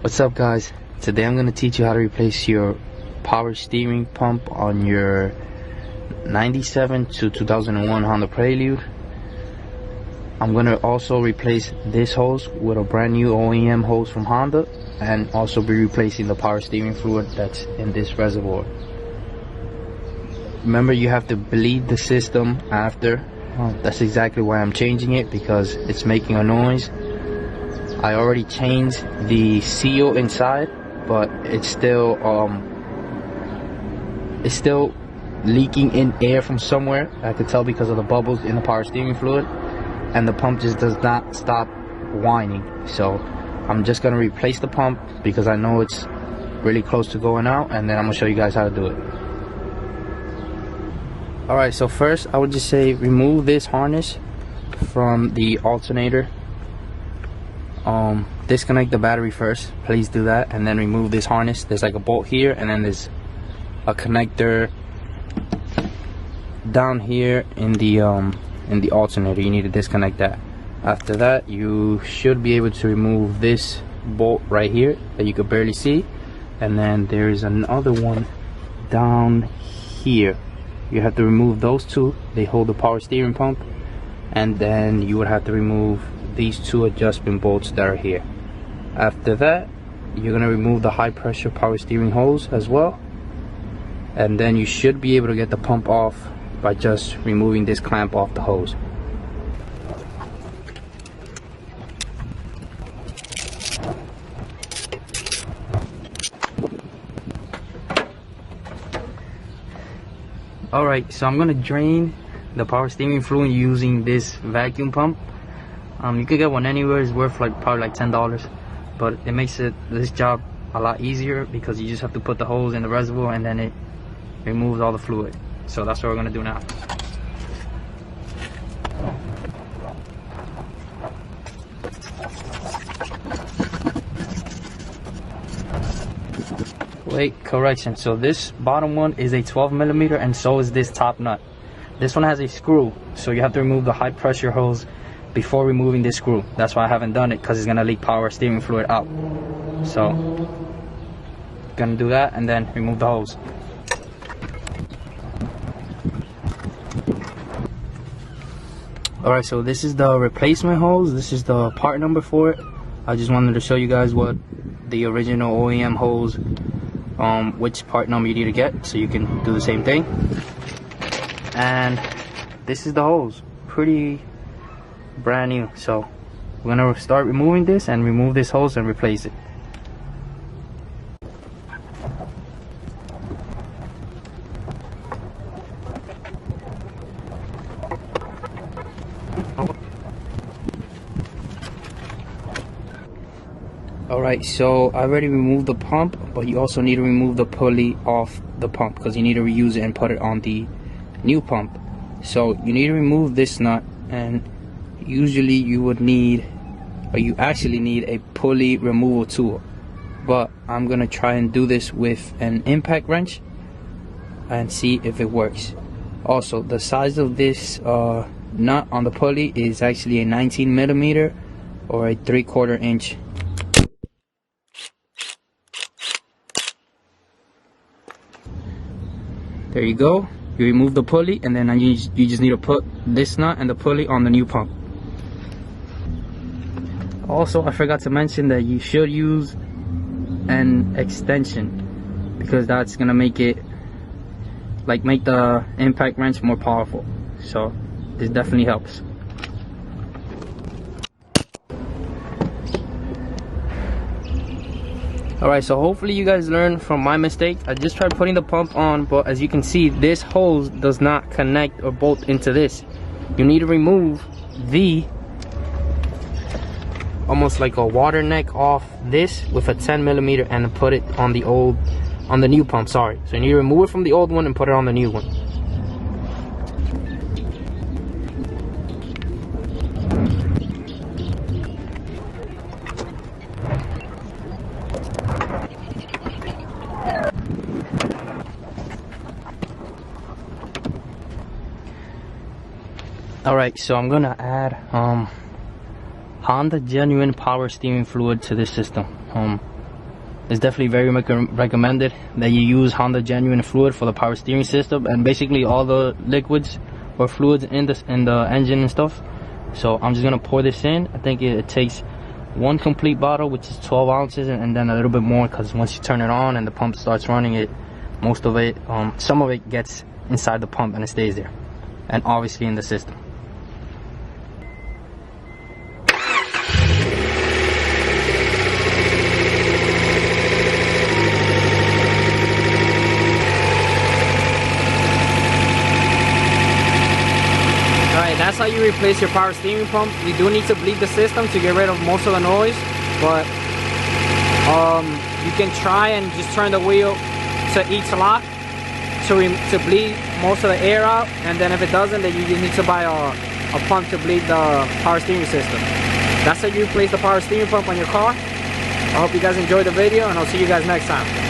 What's up, guys? Today I'm going to teach you how to replace your power steering pump on your 97 to 2001 Honda Prelude. I'm going to also replace this hose with a brand new OEM hose from Honda, and also be replacing the power steering fluid that's in this reservoir. Remember, you have to bleed the system after. That's exactly why I'm changing it, because it's making a noise. I already changed the seal inside, but it's still leaking in air from somewhere. I could tell because of the bubbles in the power steering fluid, and the pump just does not stop whining. So I'm just gonna replace the pump because I know it's really close to going out, and then I'm gonna show you guys how to do it. Alright, so first I would just say remove this harness from the alternator. Disconnect the battery first, please do that, and then remove this harness. There's like a bolt here, and then there's a connector down here in the alternator. You need to disconnect that. After that, you should be able to remove this bolt right here that you could barely see, and then there is another one down here. You have to remove those two. They hold the power steering pump, and then you would have to remove these two adjustment bolts that are here. After that, you're going to remove the high pressure power steering hose as well, and then you should be able to get the pump off by just removing this clamp off the hose. Alright, so I'm going to drain the power steering fluid using this vacuum pump. You could get one anywhere. It's worth probably like $10, but it makes this job a lot easier because you just have to put the hose in the reservoir and then it removes all the fluid. So that's what we're gonna do now. Wait, correction. So this bottom one is a 12mm, and so is this top nut. This one has a screw, so you have to remove the high pressure hose before removing this screw. That's why I haven't done it, because it's gonna leak power steering fluid out. So gonna do that and then remove the hose. Alright, so this is the replacement hose. This is the part number for it. I just wanted to show you guys what the original OEM hose, which part number you need to get, so you can do the same thing. And this is the hose, pretty brand new. So we're gonna start removing this and remove this hose and replace it. Alright, so I already removed the pump, but you also need to remove the pulley off the pump because you need to reuse it and put it on the new pump. So you need to remove this nut, and usually you would need, or you actually need, a pulley removal tool, but I'm gonna try and do this with an impact wrench and see if it works. Also, the size of this nut on the pulley is actually a 19mm or a 3/4 inch. There you go. You remove the pulley, and then you just need to put this nut and the pulley on the new pump. Also, I forgot to mention that you should use an extension, because that's gonna make it make the impact wrench more powerful. So this definitely helps. Alright, so hopefully you guys learned from my mistake. I just tried putting the pump on, but as you can see, this hose does not connect or bolt into this. You need to remove the almost like a water neck off this with a 10mm and put it on the new pump. Sorry, so you need to remove it from the old one and put it on the new one. Alright, so I'm gonna add Honda genuine power steering fluid to this system. it's definitely very recommended that you use Honda genuine fluid for the power steering system and basically all the liquids or fluids in the engine and stuff. So I'm just gonna pour this in. I think it takes one complete bottle, which is 12 ounces, and then a little bit more, because once you turn it on and the pump starts running, most of it, some of it gets inside the pump and it stays there, and obviously in the system. That's how you replace your power steering pump. You do need to bleed the system to get rid of most of the noise, but you can try and just turn the wheel to each lock to bleed most of the air out, and then if it doesn't, then you just need to buy a pump to bleed the power steering system. That's how you replace the power steering pump on your car. I hope you guys enjoyed the video, and I'll see you guys next time.